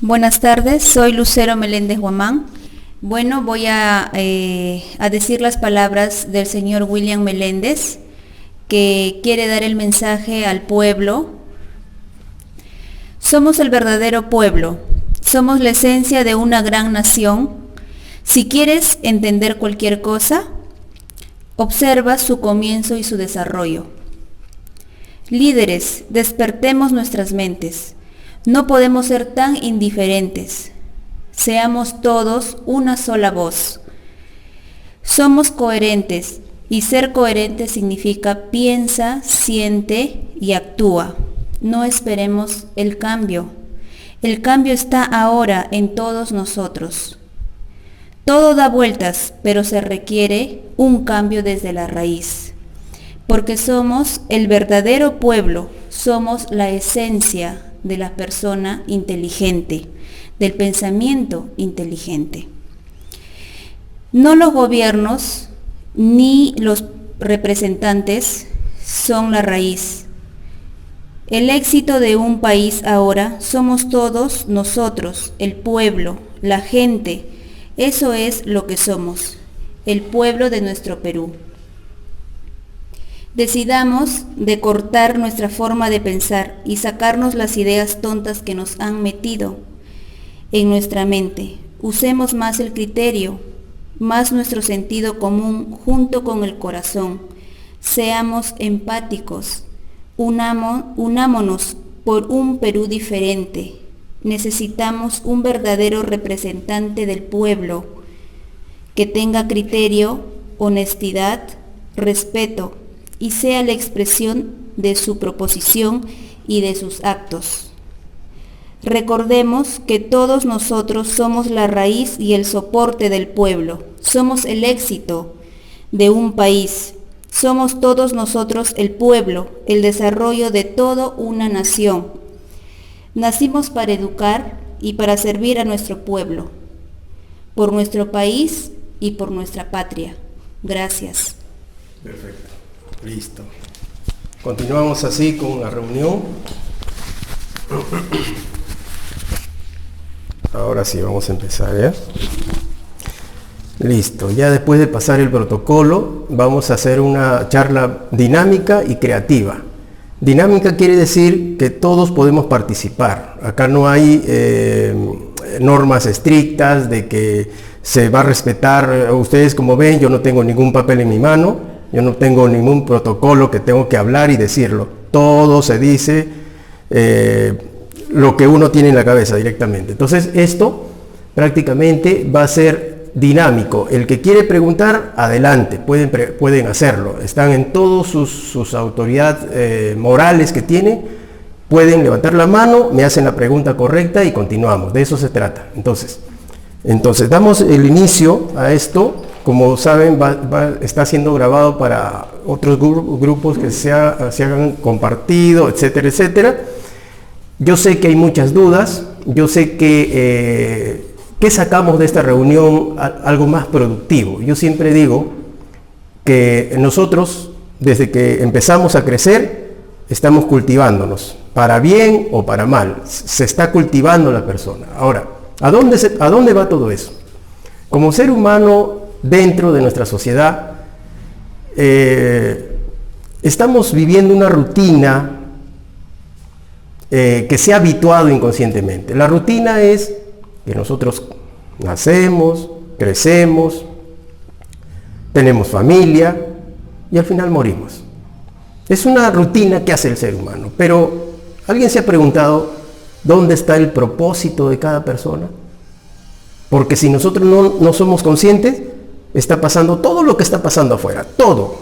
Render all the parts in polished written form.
Buenas tardes, soy Lucero Meléndez Guamán. Bueno, voy a decir las palabras del señor William Meléndez, que quiere dar el mensaje al pueblo. Somos el verdadero pueblo, somos la esencia de una gran nación. Si quieres entender cualquier cosa, observa su comienzo y su desarrollo. Líderes, despertemos nuestras mentes. No podemos ser tan indiferentes. Seamos todos una sola voz. Somos coherentes y ser coherente significa piensa, siente y actúa. No esperemos el cambio. El cambio está ahora en todos nosotros. Todo da vueltas, pero se requiere un cambio desde la raíz. Porque somos el verdadero pueblo, somos la esencia de la persona inteligente, del pensamiento inteligente. No los gobiernos ni los representantes son la raíz. El éxito de un país ahora somos todos nosotros, el pueblo, la gente. Eso es lo que somos, el pueblo de nuestro Perú. Decidamos de cortar nuestra forma de pensar y sacarnos las ideas tontas que nos han metido en nuestra mente. Usemos más el criterio, más nuestro sentido común junto con el corazón. Seamos empáticos, unámonos por un Perú diferente. Necesitamos un verdadero representante del pueblo que tenga criterio, honestidad, respeto, y sea la expresión de su proposición y de sus actos. Recordemos que todos nosotros somos la raíz y el soporte del pueblo, somos el éxito de un país, somos todos nosotros el pueblo, el desarrollo de toda una nación. Nacimos para educar y para servir a nuestro pueblo, por nuestro país y por nuestra patria. Gracias. Perfecto. Listo. Continuamos así con la reunión. Ahora sí, vamos a empezar, ¿ya? Listo. Ya después de pasar el protocolo, vamos a hacer una charla dinámica y creativa. Dinámica quiere decir que todos podemos participar. Acá no hay normas estrictas de que se va a respetar. Ustedes, como ven, yo no tengo ningún papel en mi mano. Yo no tengo ningún protocolo que tengo que hablar y decirlo. Todo se dice lo que uno tiene en la cabeza directamente. Entonces esto prácticamente va a ser dinámico. El que quiere preguntar, adelante, pueden hacerlo. Están en todas sus autoridades morales que tienen. Pueden levantar la mano, me hacen la pregunta correcta y continuamos. De eso se trata. Entonces damos el inicio a esto. Como saben, está siendo grabado para otros grupos que se hagan compartido, etcétera, etcétera. Yo sé que hay muchas dudas, yo sé que ¿qué sacamos de esta reunión? Algo más productivo. Yo siempre digo que nosotros, desde que empezamos a crecer, estamos cultivándonos, para bien o para mal. Se está cultivando la persona. Ahora, ¿a dónde va todo eso? Como ser humano, dentro de nuestra sociedad, estamos viviendo una rutina que se ha habituado inconscientemente. La rutina es que nosotros nacemos, crecemos, tenemos familia y al final morimos. Es una rutina que hace el ser humano, pero ¿alguien se ha preguntado dónde está el propósito de cada persona? Porque si nosotros no somos conscientes, está pasando todo lo que está pasando afuera, todo.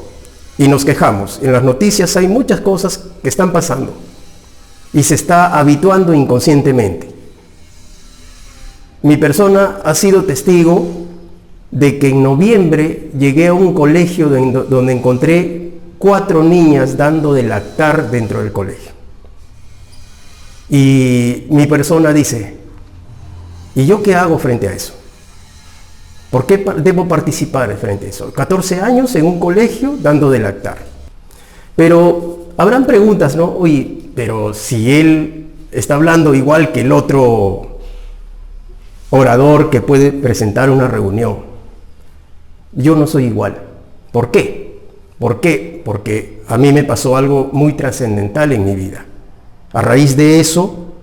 Y nos quejamos. En las noticias hay muchas cosas que están pasando. Y se está habituando inconscientemente. Mi persona ha sido testigo de que en noviembre llegué a un colegio donde encontré 4 niñas dando de lactar dentro del colegio. Y mi persona dice, ¿y yo qué hago frente a eso? ¿Por qué debo participar frente a eso? 14 años en un colegio dando de lactar. Pero habrán preguntas, ¿no? Oye, pero si él está hablando igual que el otro orador que puede presentar una reunión. Yo no soy igual. ¿Por qué? ¿Por qué? Porque a mí me pasó algo muy trascendental en mi vida. A raíz de eso,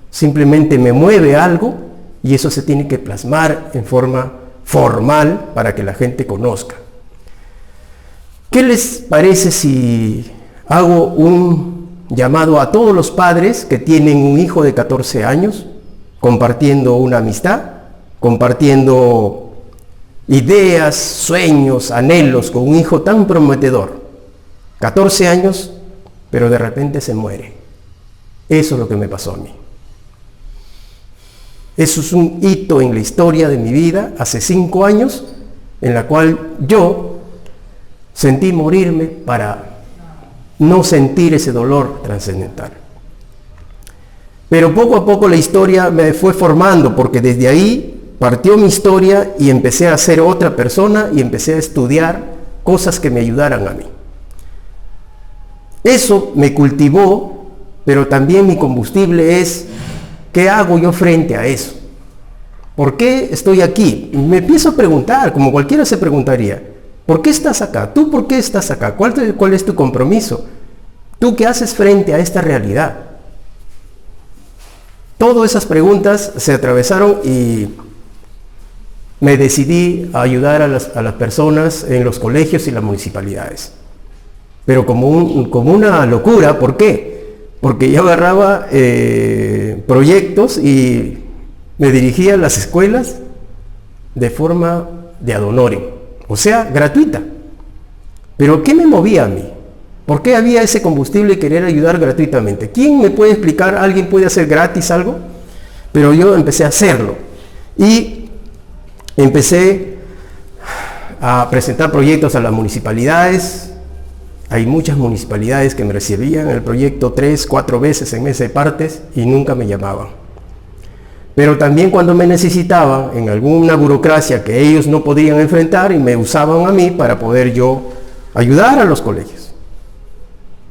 simplemente me mueve algo y eso se tiene que plasmar en forma formal para que la gente conozca. ¿Qué les parece si hago un llamado a todos los padres que tienen un hijo de 14 años, compartiendo una amistad, compartiendo ideas, sueños, anhelos con un hijo tan prometedor? 14 años, pero de repente se muere. Eso es lo que me pasó a mí. Eso es un hito en la historia de mi vida, hace 5 años, en la cual yo sentí morirme para no sentir ese dolor trascendental. Pero poco a poco la historia me fue formando, porque desde ahí partió mi historia y empecé a ser otra persona y empecé a estudiar cosas que me ayudaran a mí. Eso me cultivó, pero también mi combustible es, ¿qué hago yo frente a eso? ¿Por qué estoy aquí? Me empiezo a preguntar, como cualquiera se preguntaría, ¿por qué estás acá? ¿Tú por qué estás acá? ¿Cuál es tu compromiso? ¿Tú qué haces frente a esta realidad? Todas esas preguntas se atravesaron y me decidí a ayudar a las personas en los colegios y las municipalidades. Pero como una locura, ¿por qué? Porque yo agarraba proyectos y me dirigía a las escuelas de forma de ad honorem, o sea, gratuita. Pero ¿qué me movía a mí? ¿Por qué había ese combustible de querer ayudar gratuitamente? ¿Quién me puede explicar? ¿Alguien puede hacer gratis algo? Pero yo empecé a hacerlo y empecé a presentar proyectos a las municipalidades. Hay muchas municipalidades que me recibían el proyecto 3, 4 veces en meses de partes y nunca me llamaban. Pero también cuando me necesitaban en alguna burocracia que ellos no podían enfrentar y me usaban a mí para poder yo ayudar a los colegios.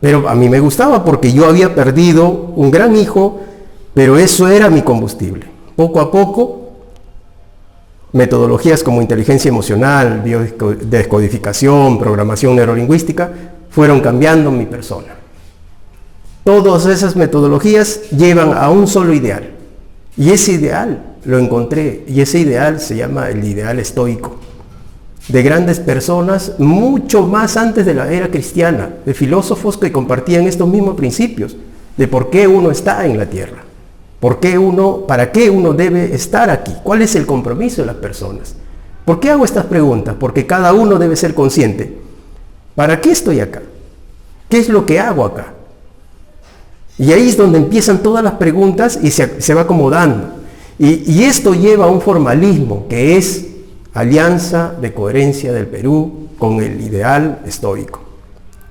Pero a mí me gustaba porque yo había perdido un gran hijo, pero eso era mi combustible. Poco a poco, metodologías como inteligencia emocional, biodescodificación, programación neurolingüística, fueron cambiando mi persona. Todas esas metodologías llevan a un solo ideal. Y ese ideal lo encontré, y ese ideal se llama el ideal estoico, de grandes personas mucho más antes de la era cristiana, de filósofos que compartían estos mismos principios, de por qué uno está en la tierra, para qué uno debe estar aquí, cuál es el compromiso de las personas. ¿Por qué hago estas preguntas? Porque cada uno debe ser consciente. ¿Para qué estoy acá? ¿Qué es lo que hago acá? Y ahí es donde empiezan todas las preguntas y se va acomodando. Y esto lleva a un formalismo que es Alianza de Coherencia del Perú con el ideal estoico.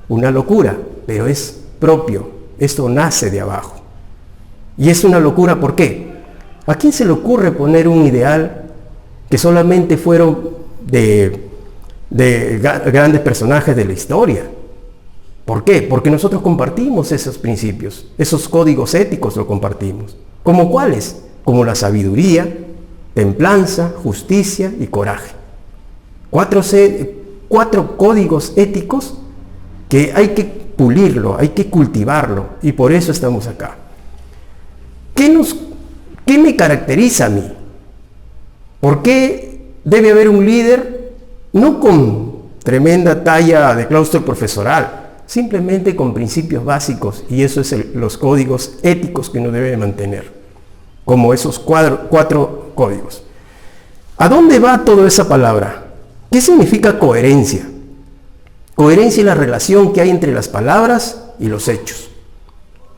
Una locura, pero es propio. Esto nace de abajo. Y es una locura, ¿por qué? ¿A quién se le ocurre poner un ideal que solamente fueron de grandes personajes de la historia? ¿Por qué? Porque nosotros compartimos esos principios, esos códigos éticos lo compartimos. ¿Cómo cuáles? Como la sabiduría, templanza, justicia y coraje. 4 códigos éticos que hay que pulirlo, hay que cultivarlo, y por eso estamos acá. ¿Qué me caracteriza a mí? ¿Por qué debe haber un líder no con tremenda talla de claustro profesoral, simplemente con principios básicos? Y eso es los códigos éticos que uno debe mantener, como esos 4 códigos. ¿A dónde va toda esa palabra? ¿Qué significa coherencia? Coherencia es la relación que hay entre las palabras y los hechos.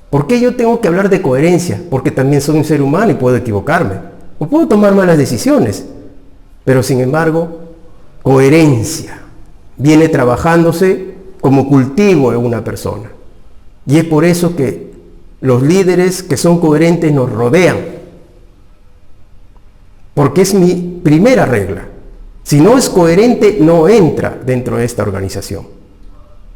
¿Por qué yo tengo que hablar de coherencia? Porque también soy un ser humano y puedo equivocarme, o puedo tomar malas decisiones, pero sin embargo, coherencia viene trabajándose como cultivo en una persona. Y es por eso que los líderes que son coherentes nos rodean. Porque es mi primera regla. Si no es coherente, no entra dentro de esta organización.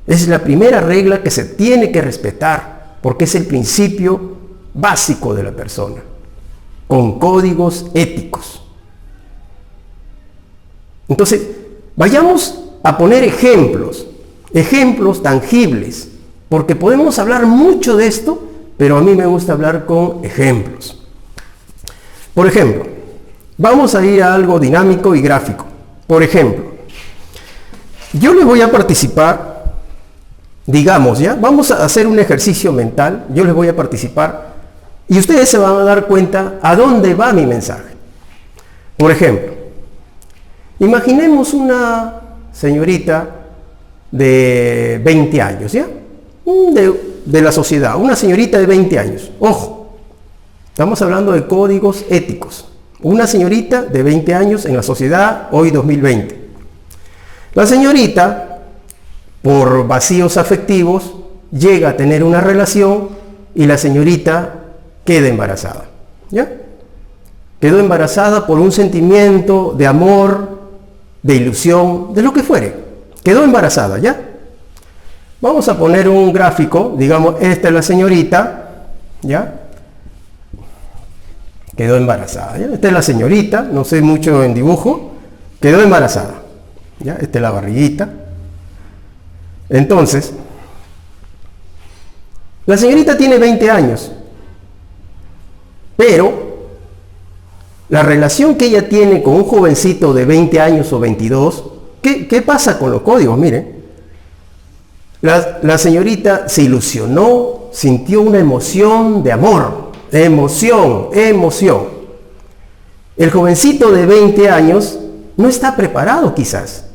Es la primera regla que se tiene que respetar, porque es el principio básico de la persona, con códigos éticos. Entonces, vayamos a poner ejemplos tangibles, porque podemos hablar mucho de esto, pero a mí me gusta hablar con ejemplos. Por ejemplo, vamos a ir a algo dinámico y gráfico. Por ejemplo, yo les voy a participar, digamos, ¿ya? Vamos a hacer un ejercicio mental, yo les voy a participar y ustedes se van a dar cuenta a dónde va mi mensaje. Por ejemplo, imaginemos una señorita de 20 años, ¿ya? De la sociedad, una señorita de 20 años. Ojo, estamos hablando de códigos éticos. Una señorita de 20 años en la sociedad hoy 2020. La señorita, por vacíos afectivos, llega a tener una relación y la señorita queda embarazada, ¿ya? Quedó embarazada por un sentimiento de amor, de ilusión, de lo que fuere. Quedó embarazada, ¿ya? Vamos a poner un gráfico, digamos, esta es la señorita, ¿ya? Quedó embarazada, ¿ya? Esta es la señorita, no sé mucho en dibujo, quedó embarazada, ¿ya? Esta es la barriguita. Entonces, la señorita tiene 20 años, pero la relación que ella tiene con un jovencito de 20 años o 22, ¿qué pasa con los códigos? Miren, la señorita se ilusionó, sintió una emoción de amor, emoción. El jovencito de 20 años no está preparado quizás,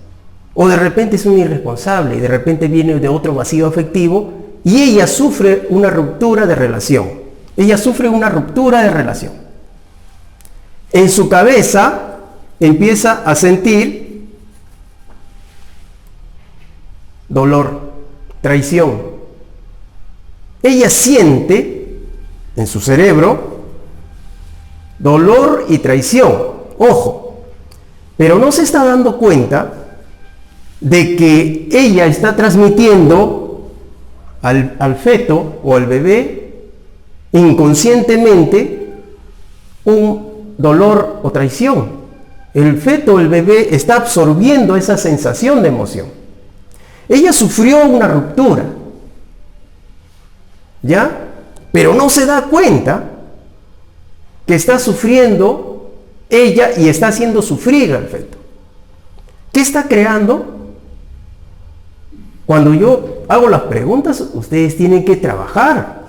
o de repente es un irresponsable y de repente viene de otro vacío afectivo y ella sufre una ruptura de relación. En su cabeza empieza a sentir dolor, traición. Ella siente en su cerebro dolor y traición. Ojo, pero no se está dando cuenta de que ella está transmitiendo al feto o al bebé inconscientemente un dolor o traición. El feto o el bebé está absorbiendo esa sensación de emoción. Ella sufrió una ruptura, ¿ya? Pero no se da cuenta que está sufriendo ella y está haciendo sufrir al feto. ¿Qué está creando? Cuando yo hago las preguntas, ustedes tienen que trabajar.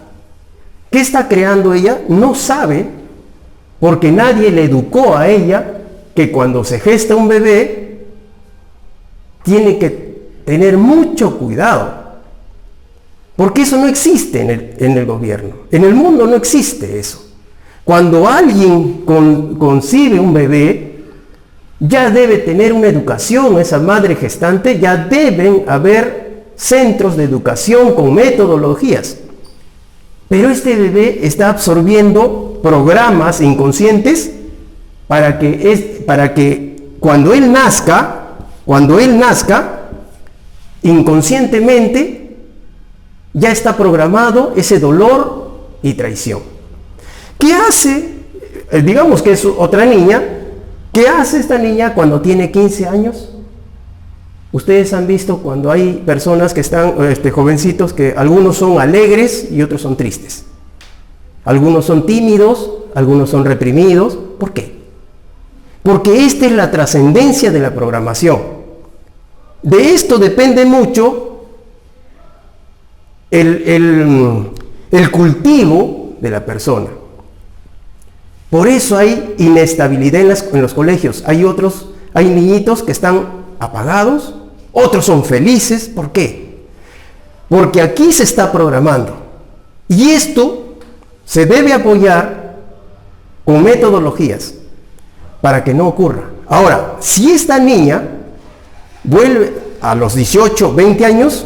¿Qué está creando ella? No sabe, porque nadie le educó a ella que cuando se gesta un bebé, tiene que tener mucho cuidado. Porque eso no existe en el gobierno. En el mundo no existe eso. Cuando alguien concibe un bebé, ya debe tener una educación, esa madre gestante, ya deben haber centros de educación con metodologías. Pero este bebé está absorbiendo programas inconscientes para que cuando él nazca, inconscientemente ya está programado ese dolor y traición. ¿Qué hace? Digamos que es otra niña. ¿Qué hace esta niña cuando tiene 15 años? Ustedes han visto cuando hay personas que están, jovencitos, que algunos son alegres y otros son tristes. Algunos son tímidos, algunos son reprimidos. ¿Por qué? Porque esta es la trascendencia de la programación. De esto depende mucho el cultivo de la persona. Por eso hay inestabilidad en los colegios. Hay niñitos que están apagados, otros son felices. ¿Por qué? Porque aquí se está programando. Y esto se debe apoyar con metodologías para que no ocurra. Ahora, si esta niña vuelve a los 18, 20 años,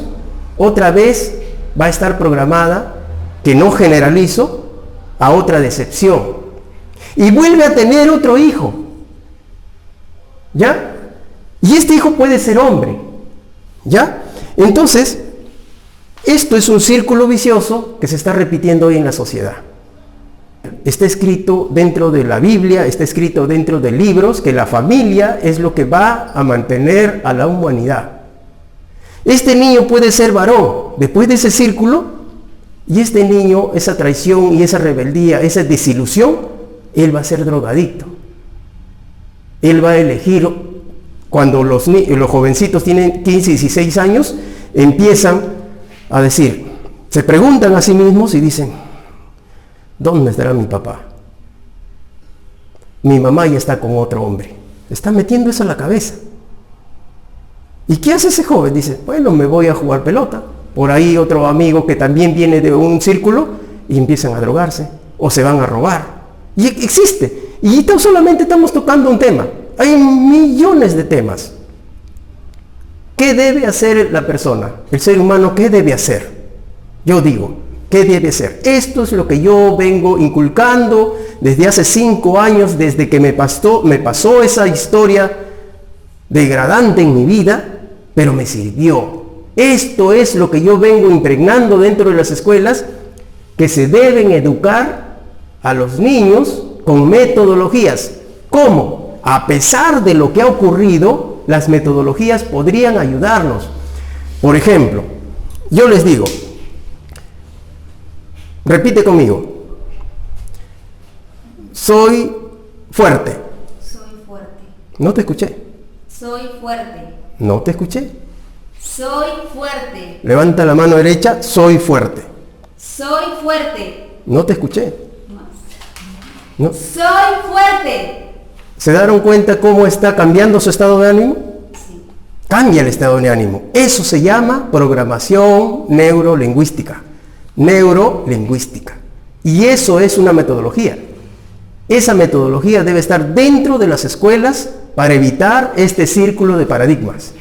otra vez va a estar programada, que no generalizo, a otra decepción. Y vuelve a tener otro hijo, ¿ya? Y este hijo puede ser hombre, ¿ya? Entonces, esto es un círculo vicioso que se está repitiendo hoy en la sociedad. está escrito dentro de la Biblia, está escrito dentro de libros, que la familia es lo que va a mantener a la humanidad. Este niño puede ser varón después de ese círculo, y este niño, esa traición y esa rebeldía, esa desilusión, él va a ser drogadicto. Él va a elegir, cuando los jovencitos tienen 15, 16 años, empiezan a decir, se preguntan a sí mismos y dicen, ¿dónde estará mi papá? Mi mamá ya está con otro hombre. Está metiendo eso en la cabeza. ¿Y qué hace ese joven? Dice, bueno, me voy a jugar pelota. Por ahí otro amigo que también viene de un círculo y empiezan a drogarse o se van a robar. Y existe. Y solamente estamos tocando un tema. Hay millones de temas. ¿Qué debe hacer la persona? El ser humano, ¿qué debe hacer? Yo digo, ¿qué debe hacer? Esto es lo que yo vengo inculcando desde hace 5 años, desde que me pasó esa historia degradante en mi vida, pero me sirvió. Esto es lo que yo vengo impregnando dentro de las escuelas, que se deben educar a los niños con metodologías. ¿Cómo? A pesar de lo que ha ocurrido, las metodologías podrían ayudarnos. Por ejemplo, yo les digo, repite conmigo, soy fuerte. Soy fuerte. No te escuché. Soy fuerte. No te escuché. Soy fuerte. Levanta la mano derecha, soy fuerte. Soy fuerte. No te escuché. ¿No? Soy fuerte. ¿Se dieron cuenta cómo está cambiando su estado de ánimo? Sí. Cambia el estado de ánimo. Eso se llama programación neurolingüística. Neurolingüística. Y eso es una metodología. Esa metodología debe estar dentro de las escuelas para evitar este círculo de paradigmas.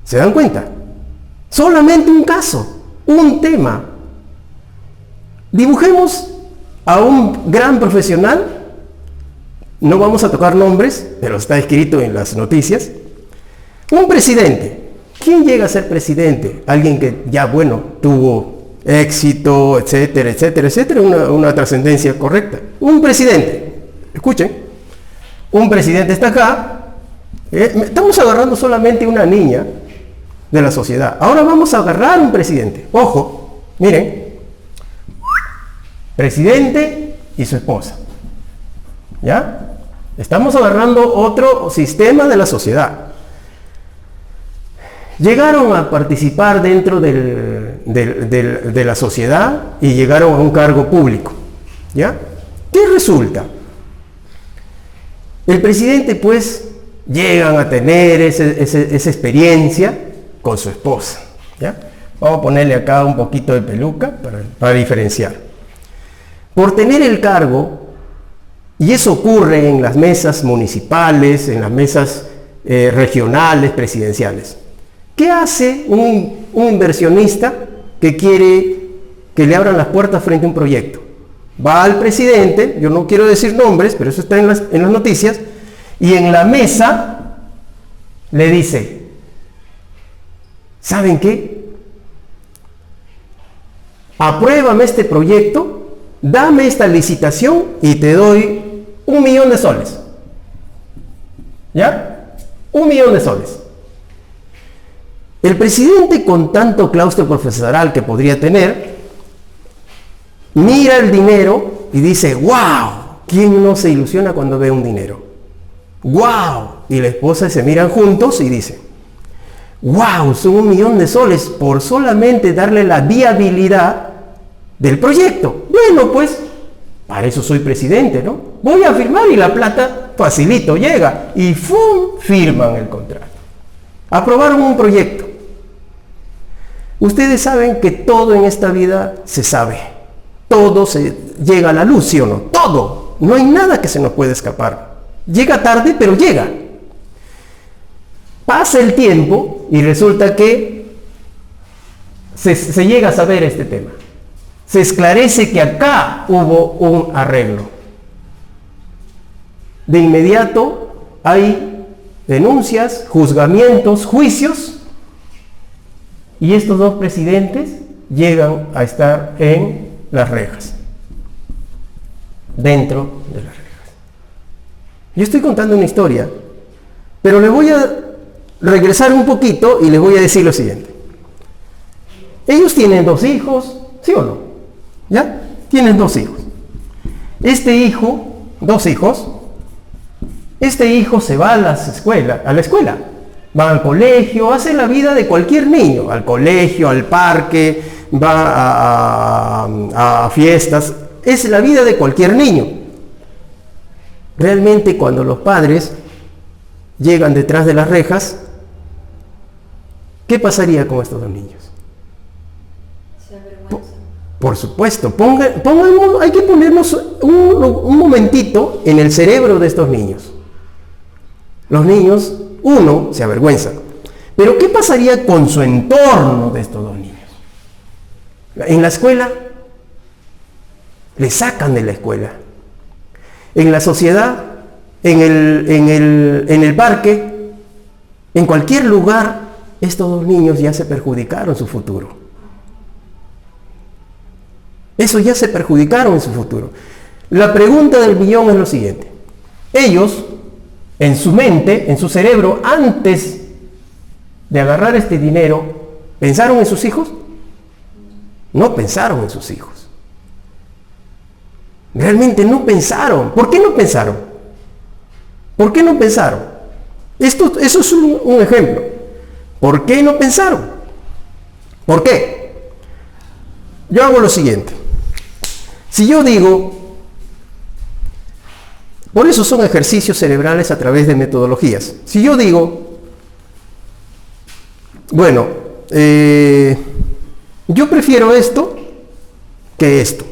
¿Se dan cuenta? Solamente un caso, un tema. Dibujemos a un gran profesional, no vamos a tocar nombres, pero está escrito en las noticias. Un presidente. ¿Quién llega a ser presidente? Alguien que ya, bueno, tuvo éxito, etcétera, etcétera, etcétera, una trascendencia correcta. Un presidente. Escuchen. Un presidente está acá. Estamos agarrando solamente una niña de la sociedad. Ahora vamos a agarrar un presidente. Ojo, miren. Presidente y su esposa. ¿Ya? Estamos agarrando otro sistema de la sociedad. Llegaron a participar dentro de la sociedad y llegaron a un cargo público. ¿Ya? ¿Qué resulta? El presidente, pues, llegan a tener esa experiencia con su esposa. ¿Ya? Vamos a ponerle acá un poquito de peluca para diferenciar. Por tener el cargo, y eso ocurre en las mesas municipales, en las mesas regionales, presidenciales. ¿Qué hace un inversionista que quiere que le abran las puertas frente a un proyecto? Va al presidente, yo no quiero decir nombres, pero eso está en las noticias, y en la mesa le dice, ¿saben qué? Apruébame este proyecto, dame esta licitación y te doy 1 millón de soles. ¿Ya? 1 millón de soles. El presidente, con tanto claustro profesoral que podría tener, mira el dinero y dice, ¡wow! ¿Quién no se ilusiona cuando ve un dinero? ¡Wow! Y la esposa se miran juntos y dicen, ¡wow! Son 1 millón de soles por solamente darle la viabilidad del proyecto. Bueno, pues, para eso soy presidente, ¿no? Voy a firmar y la plata facilito llega. Y ¡fum! Firman el contrato. Aprobaron un proyecto. Ustedes saben que todo en esta vida se sabe. Todo se llega a la luz, ¿sí o no? Todo. No hay nada que se nos pueda escapar. Llega tarde, pero llega. Pasa el tiempo y resulta que se llega a saber este tema. Se esclarece que acá hubo un arreglo. De inmediato hay denuncias, juzgamientos, juicios, y estos dos presidentes llegan a estar en las rejas. dentro de las rejas. Yo estoy contando una historia, pero le voy a regresar un poquito y les voy a decir lo siguiente. Ellos tienen 2 hijos, ¿sí o no? ¿Ya? Tienen 2 hijos. Este hijo se va a la escuela, va al colegio, hace la vida de cualquier niño, al colegio, al parque, va a fiestas, es la vida de cualquier niño. Realmente cuando los padres llegan detrás de las rejas, ¿qué pasaría con estos 2 niños? Por supuesto, hay que ponernos un momentito en el cerebro de estos niños. Los niños, uno, se avergüenzan. Pero ¿qué pasaría con su entorno de estos 2 niños? En la escuela, le sacan de la escuela. En la sociedad, en el parque, en cualquier lugar, estos 2 niños ya se perjudicaron su futuro. Eso ya se perjudicaron en su futuro. La pregunta del millón es lo siguiente. Ellos, en su mente, en su cerebro, antes de agarrar este dinero, ¿pensaron en sus hijos? No pensaron en sus hijos. Realmente no pensaron. ¿Por qué no pensaron? ¿Por qué no pensaron? Eso es un ejemplo. ¿Por qué no pensaron? ¿Por qué? Yo hago lo siguiente. Si yo digo, por eso son ejercicios cerebrales a través de metodologías. Si yo digo, bueno, yo prefiero esto que esto.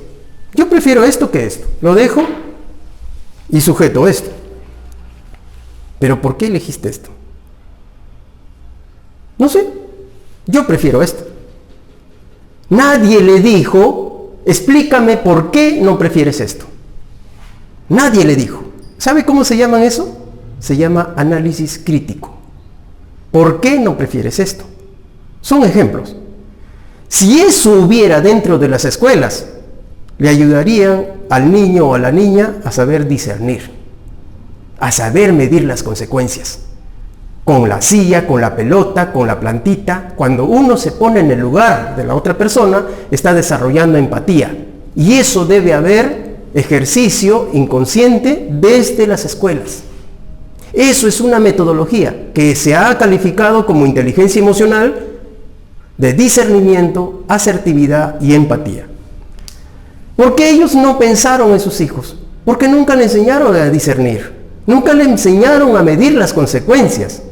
Yo prefiero esto que esto. Lo dejo y sujeto esto. Pero ¿por qué elegiste esto? No sé. Yo prefiero esto. Nadie le dijo, explícame por qué no prefieres esto. Nadie le dijo. ¿Sabe cómo se llama eso? Se llama análisis crítico. ¿Por qué no prefieres esto? Son ejemplos. Si eso hubiera dentro de las escuelas, le ayudarían al niño o a la niña a saber discernir, a saber medir las consecuencias. Con la silla, con la pelota, con la plantita, cuando uno se pone en el lugar de la otra persona, está desarrollando empatía. Y eso debe haber ejercicio inconsciente desde las escuelas. Eso es una metodología que se ha calificado como inteligencia emocional de discernimiento, asertividad y empatía. ¿Por qué ellos no pensaron en sus hijos? Porque nunca le enseñaron a discernir, nunca le enseñaron a medir las consecuencias.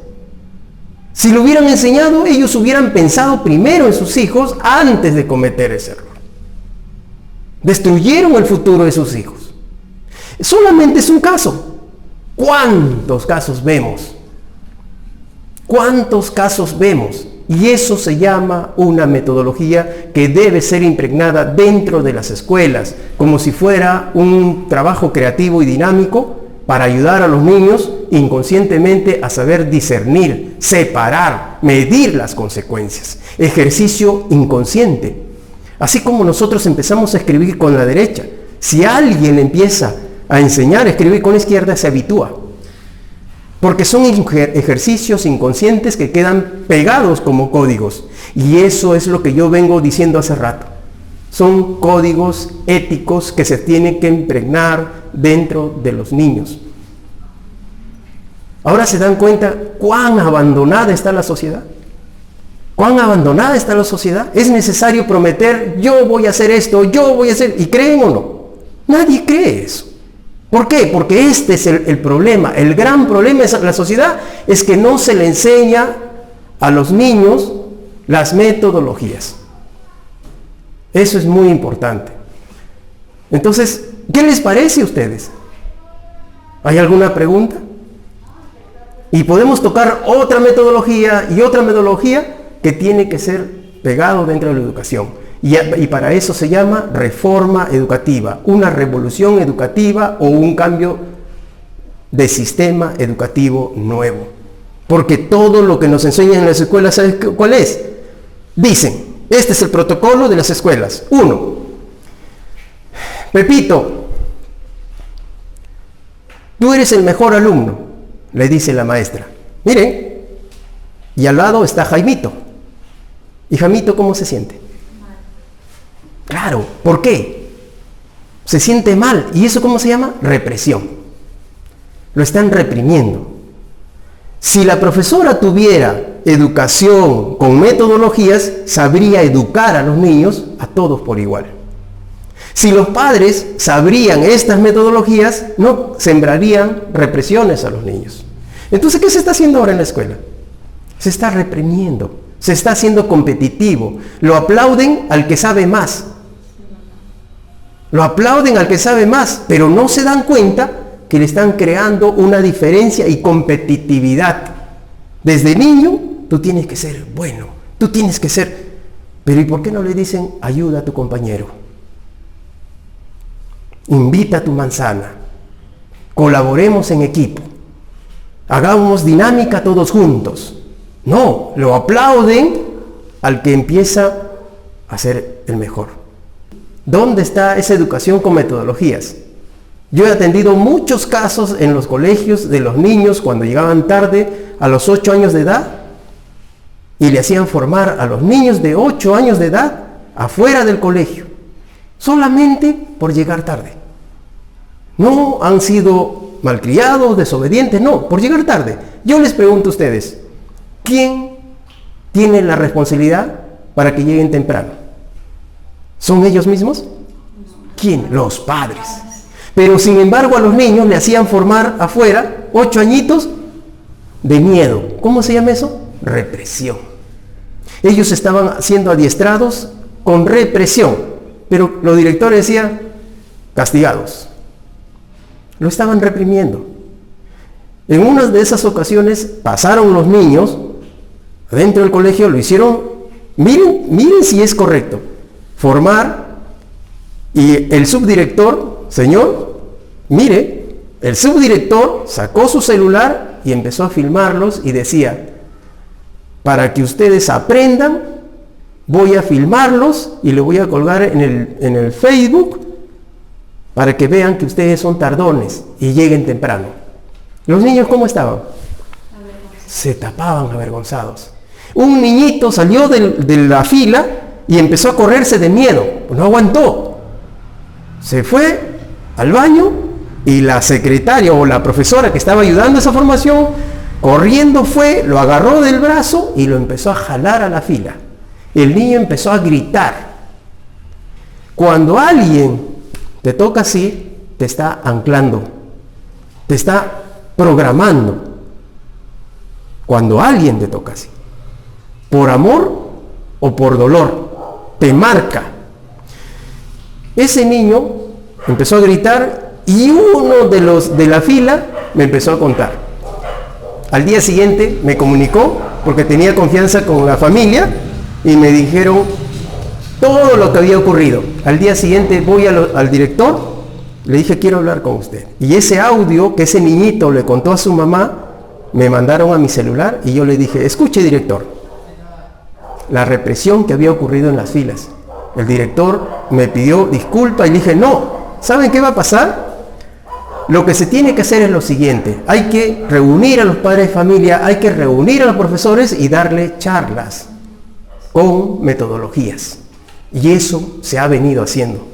Si lo hubieran enseñado, ellos hubieran pensado primero en sus hijos antes de cometer ese error. Destruyeron el futuro de sus hijos. Solamente es un caso. ¿Cuántos casos vemos? ¿Cuántos casos vemos? Y eso se llama una metodología que debe ser impregnada dentro de las escuelas, como si fuera un trabajo creativo y dinámico para ayudar a los niños inconscientemente a saber discernir, separar, medir las consecuencias. Ejercicio inconsciente. Así como nosotros empezamos a escribir con la derecha, si alguien empieza a enseñar a escribir con la izquierda, se habitúa. Porque son ejercicios inconscientes que quedan pegados como códigos. Y eso es lo que yo vengo diciendo hace rato. Son códigos éticos que se tienen que impregnar dentro de los niños. Ahora se dan cuenta cuán abandonada está la sociedad. ¿Cuán abandonada está la sociedad? Es necesario prometer, yo voy a hacer esto, yo voy a hacer... ¿Y creen o no? Nadie cree eso. ¿Por qué? Porque este es el problema. El gran problema de la sociedad es que no se le enseña a los niños las metodologías. Eso es muy importante. Entonces, ¿qué les parece a ustedes? ¿Hay alguna pregunta? Y podemos tocar otra metodología y otra metodología que tiene que ser pegado dentro de la educación. Y para eso se llama reforma educativa, una revolución educativa o un cambio de sistema educativo nuevo. Porque todo lo que nos enseñan en las escuelas, ¿sabes cuál es? Dicen, este es el protocolo de las escuelas. 1. Pepito, Tú eres el mejor alumno, le dice la maestra. Miren, y al lado está Jaimito. ¿Y Jaimito cómo se siente? Claro, ¿por qué? Se siente mal. ¿Y eso cómo se llama? Represión. Lo están reprimiendo. Si la profesora tuviera educación con metodologías, sabría educar a los niños a todos por igual. Si los padres sabrían estas metodologías, no sembrarían represiones a los niños. Entonces, ¿qué se está haciendo ahora en la escuela? Se está reprimiendo, se está haciendo competitivo. Lo aplauden al que sabe más. Lo aplauden al que sabe más, pero no se dan cuenta que le están creando una diferencia y competitividad. Desde niño, tú tienes que ser bueno, tú tienes que ser... Pero ¿y por qué no le dicen ayuda a tu compañero? Invita a tu manzana, colaboremos en equipo, hagamos dinámica todos juntos. No, lo aplauden al que empieza a ser el mejor. ¿Dónde está esa educación con metodologías? Yo he atendido muchos casos en los colegios de los niños cuando llegaban tarde a los 8 años de edad y le hacían formar a los niños de 8 años de edad afuera del colegio, solamente por llegar tarde. No han sido malcriados, desobedientes, no, por llegar tarde. Yo les pregunto a ustedes, ¿quién tiene la responsabilidad para que lleguen temprano? ¿Son ellos mismos? ¿Quién? Los padres. Pero sin embargo a los niños le hacían formar afuera 8 añitos de miedo. ¿Cómo se llama eso? Represión. Ellos estaban siendo adiestrados con represión, pero los directores decían castigados. Lo estaban reprimiendo. En una de esas ocasiones pasaron los niños adentro del colegio, lo hicieron, miren si es correcto, formar, y el subdirector, señor, mire, el subdirector sacó su celular y empezó a filmarlos y decía, para que ustedes aprendan, voy a filmarlos y lo voy a colgar en el Facebook para que vean que ustedes son tardones y lleguen temprano. ¿Los niños cómo estaban? Se tapaban avergonzados. Un niñito salió de la fila y empezó a correrse de miedo, no aguantó. Se fue al baño y la secretaria o la profesora que estaba ayudando a esa formación, corriendo fue, lo agarró del brazo y lo empezó a jalar a la fila. El niño empezó a gritar. Cuando alguien te toca así, te está anclando, te está programando. Cuando alguien te toca así, por amor o por dolor, te marca. Ese niño empezó a gritar y uno de la fila me empezó a contar. Al día siguiente me comunicó, porque tenía confianza con la familia, y me dijeron todo lo que había ocurrido. Al día siguiente voy al director, le dije quiero hablar con usted. Y ese audio que ese niñito le contó a su mamá, me mandaron a mi celular y yo le dije, escuche director, la represión que había ocurrido en las filas. El director me pidió disculpas y le dije, no, ¿saben qué va a pasar? Lo que se tiene que hacer es lo siguiente, hay que reunir a los padres de familia, hay que reunir a los profesores y darle charlas con metodologías. Y eso se ha venido haciendo.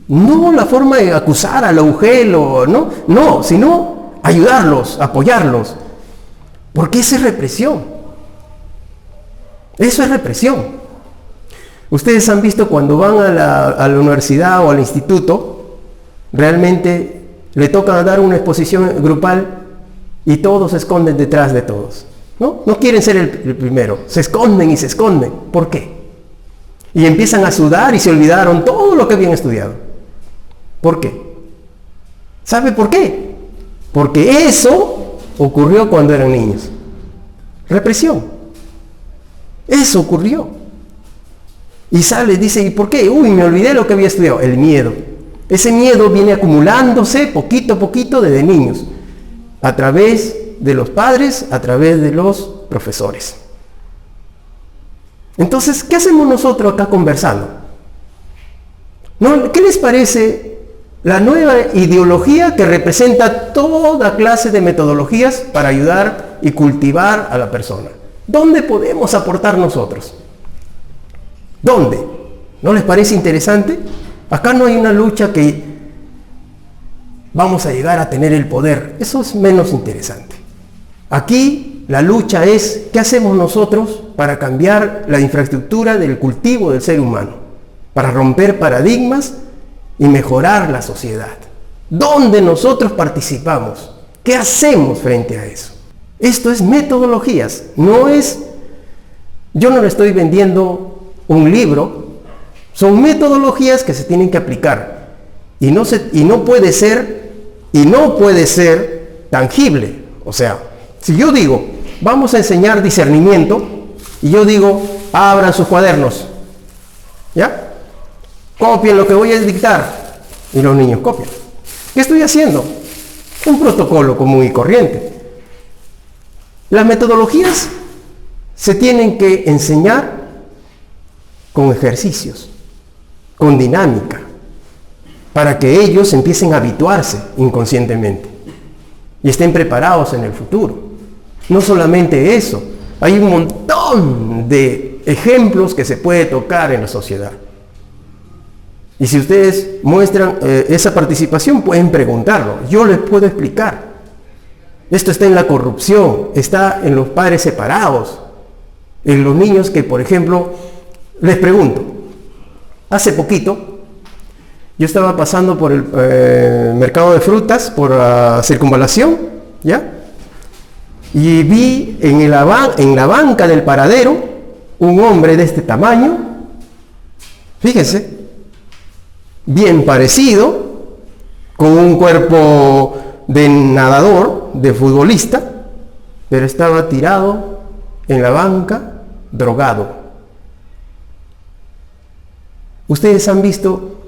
No la forma de acusar a la UGEL, no, sino ayudarlos, apoyarlos. Porque esa es represión. Eso es represión. Ustedes han visto cuando van a la universidad o al instituto, realmente le toca dar una exposición grupal y todos se esconden detrás de todos. No quieren ser el primero, se esconden y se esconden. ¿Por qué? Y empiezan a sudar y se olvidaron todo lo que habían estudiado. ¿Por qué? ¿Sabe por qué? Porque eso ocurrió cuando eran niños. Represión. Eso ocurrió. Y sale, dice, ¿y por qué? Uy, me olvidé lo que había estudiado. El miedo. Ese miedo viene acumulándose poquito a poquito desde niños, a través de los padres, a través de los profesores. Entonces, ¿qué hacemos nosotros acá conversando? ¿No? ¿Qué les parece la nueva ideología que representa toda clase de metodologías para ayudar y cultivar a la persona. ¿Dónde podemos aportar nosotros? ¿Dónde? ¿No les parece interesante? Acá no hay una lucha que vamos a llegar a tener el poder. Eso es menos interesante. Aquí la lucha es ¿qué hacemos nosotros para cambiar la infraestructura del cultivo del ser humano? Para romper paradigmas y mejorar la sociedad. ¿Dónde nosotros participamos? ¿Qué hacemos frente a eso? Esto es metodologías, yo no le estoy vendiendo un libro, son metodologías que se tienen que aplicar y no puede ser tangible. O sea, si yo digo, vamos a enseñar discernimiento y yo digo, abran sus cuadernos, ¿ya? Copien lo que voy a dictar y los niños copian. ¿Qué estoy haciendo? Un protocolo común y corriente. Las metodologías se tienen que enseñar con ejercicios, con dinámica, para que ellos empiecen a habituarse inconscientemente y estén preparados en el futuro. No solamente eso, hay un montón de ejemplos que se puede tocar en la sociedad. Y si ustedes muestran esa participación, pueden preguntarlo. Yo les puedo explicar. Esto está en la corrupción, está en los padres separados, en los niños que, por ejemplo, les pregunto, hace poquito, yo estaba pasando por el mercado de frutas, por la circunvalación, ¿ya? Y vi en la banca del paradero un hombre de este tamaño, fíjense, bien parecido, con un cuerpo de nadador, de futbolista, pero estaba tirado en la banca, drogado. ¿Ustedes han visto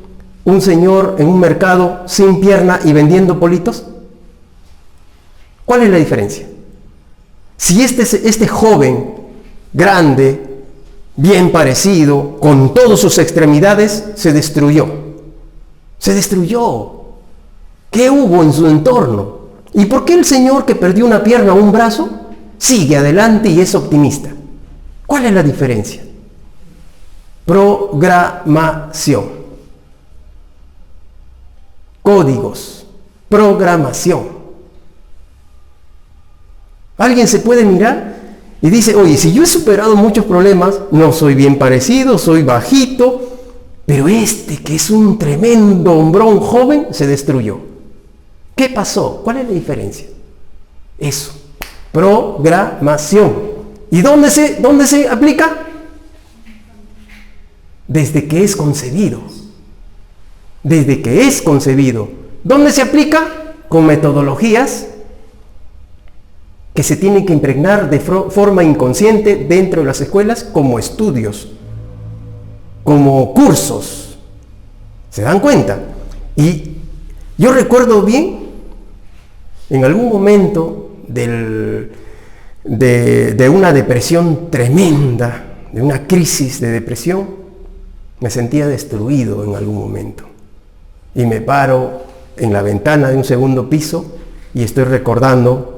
un señor en un mercado sin pierna y vendiendo politos? ¿Cuál es la diferencia? Si este joven, grande, bien parecido, con todas sus extremidades, se destruyó. ¿Qué hubo en su entorno? ¿Y por qué el señor que perdió una pierna o un brazo sigue adelante y es optimista? ¿Cuál es la diferencia? Programación. Códigos. Programación. Alguien se puede mirar y dice, oye, si yo he superado muchos problemas, no soy bien parecido, soy bajito, pero este que es un tremendo hombrón joven se destruyó. ¿Qué pasó? ¿Cuál es la diferencia? Eso. Programación. ¿Y dónde se aplica? Desde que es concebido. Desde que es concebido. ¿Dónde se aplica? Con metodologías que se tienen que impregnar de forma inconsciente dentro de las escuelas como estudios, como cursos. ¿Se dan cuenta? Y yo recuerdo bien, en algún momento de una depresión tremenda, de una crisis de depresión, me sentía destruido en algún momento. Y me paro en la ventana de un segundo piso y estoy recordando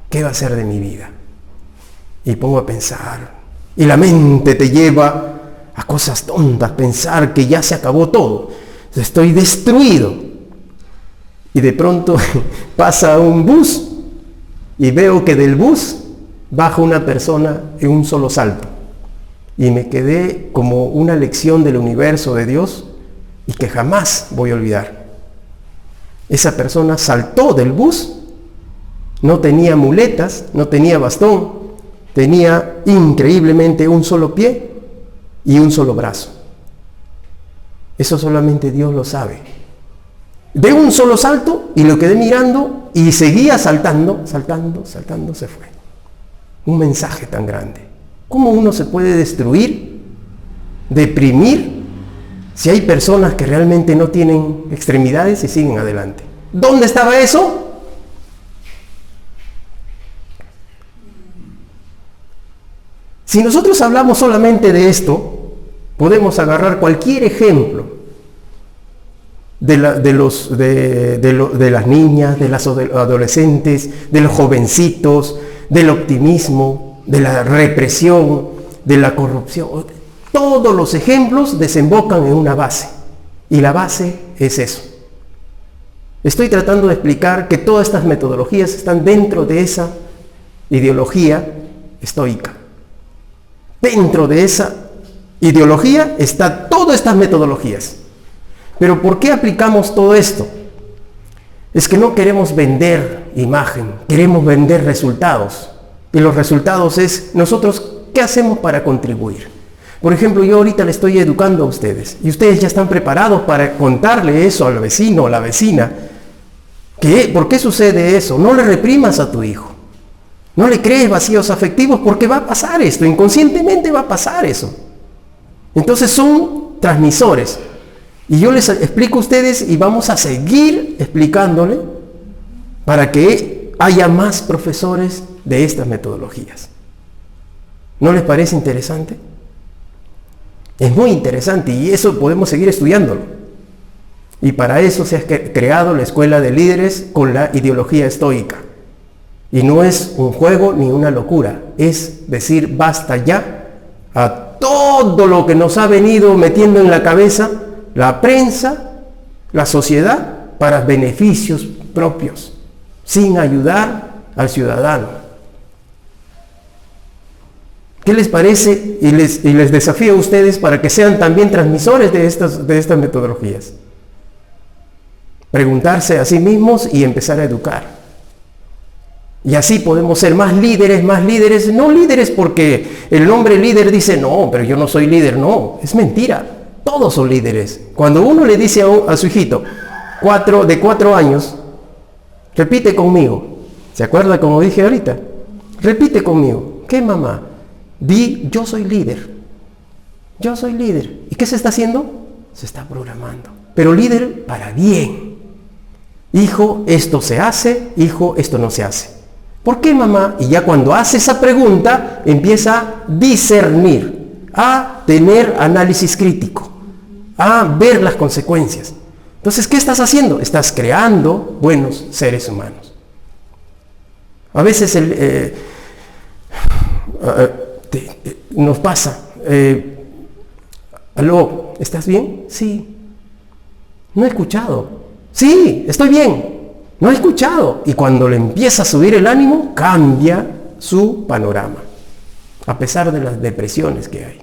qué va a ser de mi vida. Y pongo a pensar. Y la mente te lleva a cosas tontas, pensar que ya se acabó todo. Estoy destruido. Y de pronto pasa un bus y veo que del bus baja una persona en un solo salto. Y me quedé como una lección del universo de Dios y que jamás voy a olvidar. Esa persona saltó del bus, no tenía muletas, no tenía bastón, tenía increíblemente un solo pie y un solo brazo. Eso solamente Dios lo sabe. De un solo salto y lo quedé mirando y seguía saltando, se fue. Un mensaje tan grande. ¿Cómo uno se puede destruir, deprimir, si hay personas que realmente no tienen extremidades y siguen adelante? ¿Dónde estaba eso? Si nosotros hablamos solamente de esto, podemos agarrar cualquier ejemplo de las niñas, de las adolescentes, de los jovencitos, del optimismo, de la represión, de la corrupción. Todos los ejemplos desembocan en una base, y la base es eso. Estoy tratando de explicar que todas estas metodologías están dentro de esa ideología estoica. Dentro de esa ideología están todas estas metodologías. Pero ¿por qué aplicamos todo esto? Es que no queremos vender imagen, queremos vender resultados. Y los resultados es, nosotros, ¿qué hacemos para contribuir? Por ejemplo, yo ahorita le estoy educando a ustedes, y ustedes ya están preparados para contarle eso al vecino o a la vecina. ¿Por qué sucede eso? No le reprimas a tu hijo. No le crees vacíos afectivos, porque va a pasar esto, inconscientemente va a pasar eso. Entonces son transmisores. Y yo les explico a ustedes y vamos a seguir explicándole para que haya más profesores de estas metodologías. ¿No les parece interesante? Es muy interesante y eso podemos seguir estudiándolo. Y para eso se ha creado la Escuela de Líderes con la ideología estoica. Y no es un juego ni una locura, es decir, basta ya a todo lo que nos ha venido metiendo en la cabeza la prensa, la sociedad, para beneficios propios, sin ayudar al ciudadano. ¿Qué les parece? Y les desafío a ustedes para que sean también transmisores de estas metodologías. Preguntarse a sí mismos y empezar a educar. Y así podemos ser más líderes, no líderes porque el nombre líder dice, no, pero yo no soy líder, no, es mentira, todos son líderes. Cuando uno le dice a su hijito, de 4 años, repite conmigo, ¿se acuerda como dije ahorita? Repite conmigo, ¿qué mamá? Di, yo soy líder, yo soy líder. ¿Y qué se está haciendo? Se está programando, pero líder para bien. Hijo, esto se hace, hijo, esto no se hace. ¿Por qué, mamá? Y ya cuando hace esa pregunta, empieza a discernir, a tener análisis crítico, a ver las consecuencias. Entonces, ¿qué estás haciendo? Estás creando buenos seres humanos. A veces nos pasa, aló, ¿estás bien? Sí. No he escuchado. Sí, estoy bien. No he escuchado. Y cuando le empieza a subir el ánimo, cambia su panorama, a pesar de las depresiones que hay.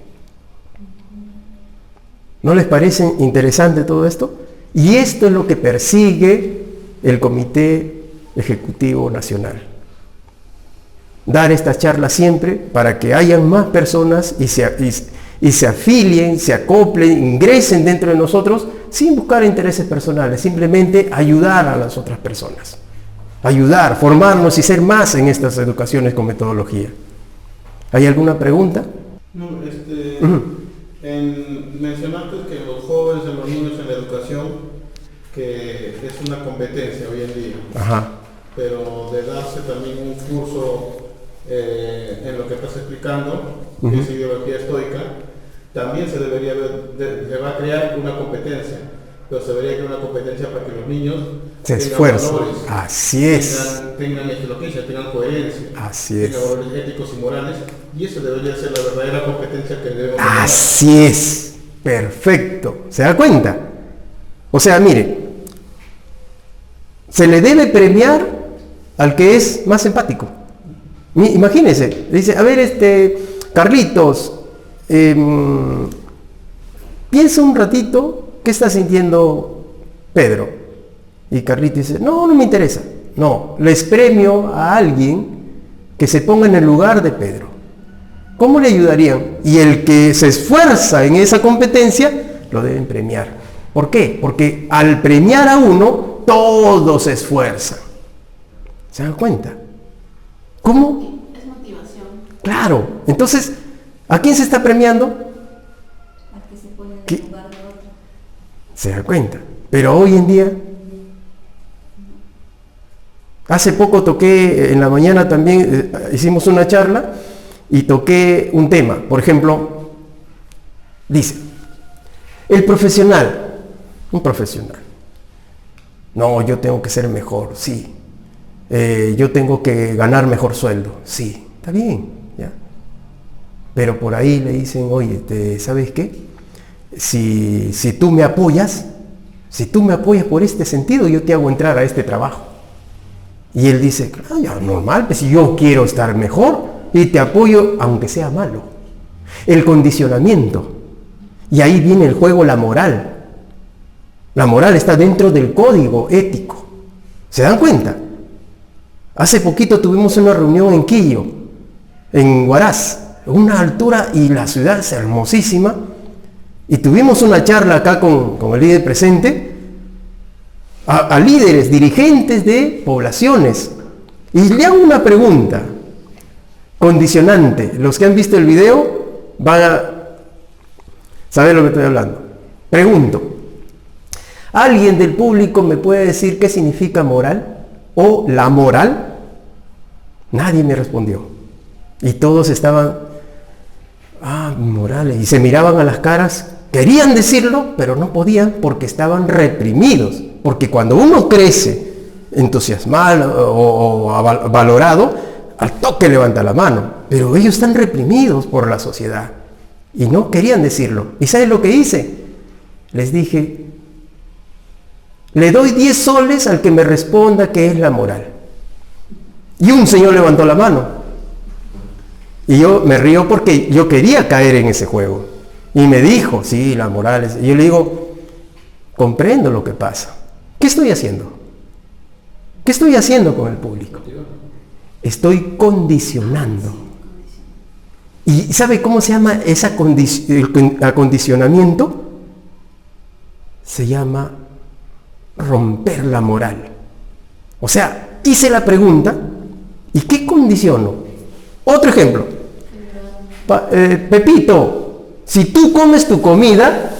¿No les parece interesante todo esto? Y esto es lo que persigue el Comité Ejecutivo Nacional. Dar estas charlas siempre para que hayan más personas y se afilien, se acoplen, ingresen dentro de nosotros sin buscar intereses personales, simplemente ayudar a las otras personas. Ayudar, formarnos y ser más en estas educaciones con metodología. ¿Hay alguna pregunta? No, mencionaste que los jóvenes y los niños en la educación, que es una competencia hoy en día. Ajá. Pero de darse también un curso en lo que estás explicando, que es ideología estoica, también se va a crear una competencia, pero se debería crear una competencia para que los niños se tengan esfuercen. valores, Así es. tengan elocuencia, tengan coherencia, Así es. tengan valores éticos y morales, y eso debería ser la verdadera competencia que debemos tener. Así es. Perfecto. ¿Se da cuenta? O sea, mire, se le debe premiar al que es más empático. Imagínense, dice, a ver, Carlitos, piensa un ratito, ¿qué está sintiendo Pedro? Y Carlitos dice, no me interesa. No, les premio a alguien que se ponga en el lugar de Pedro. ¿Cómo le ayudarían? Y el que se esfuerza en esa competencia, lo deben premiar. ¿Por qué? Porque al premiar a uno, todos se esfuerzan. ¿Se dan cuenta? ¿Cómo? Es motivación. Claro. Entonces, ¿a quién se está premiando? Al que se pone en el lugar de otro. ¿Se dan cuenta? Pero hoy en día, hace poco toqué, en la mañana también hicimos una charla y toqué un tema. Por ejemplo, dice, un profesional, No, yo tengo que ser mejor, sí. Yo tengo que ganar mejor sueldo, sí. Está bien, ¿ya? Pero por ahí le dicen, oye, ¿sabes qué? Si tú me apoyas por este sentido, yo te hago entrar a este trabajo. Y él dice, ya, normal, pues si yo quiero estar mejor y te apoyo aunque sea malo. El condicionamiento. Y ahí viene el juego, la moral. La moral está dentro del código ético. ¿Se dan cuenta? Hace poquito tuvimos una reunión en Quillo, en Huaraz, una altura y la ciudad es hermosísima. Y tuvimos una charla acá con el líder presente, a líderes, dirigentes de poblaciones. Y le hago una pregunta condicionante. Los que han visto el video van a saber lo que estoy hablando. Pregunto, ¿alguien del público me puede decir qué significa moral o la moral? Nadie me respondió. Y todos estaban, morales, y se miraban a las caras. Querían decirlo, pero no podían porque estaban reprimidos. Porque cuando uno crece entusiasmado o valorado, al toque levanta la mano. Pero ellos están reprimidos por la sociedad y no querían decirlo. ¿Y sabes lo que hice? Les dije, le doy 10 soles al que me responda qué es la moral. Y un señor levantó la mano. Y yo me río porque yo quería caer en ese juego. Y me dijo, sí, la moral es... Y yo le digo, comprendo lo que pasa. ¿Qué estoy haciendo? ¿Qué estoy haciendo con el público? Estoy condicionando. ¿Y sabe cómo se llama el acondicionamiento? Se llama romper la moral. O sea, hice la pregunta, ¿y qué condiciono? Otro ejemplo. Pepito, si tú comes tu comida,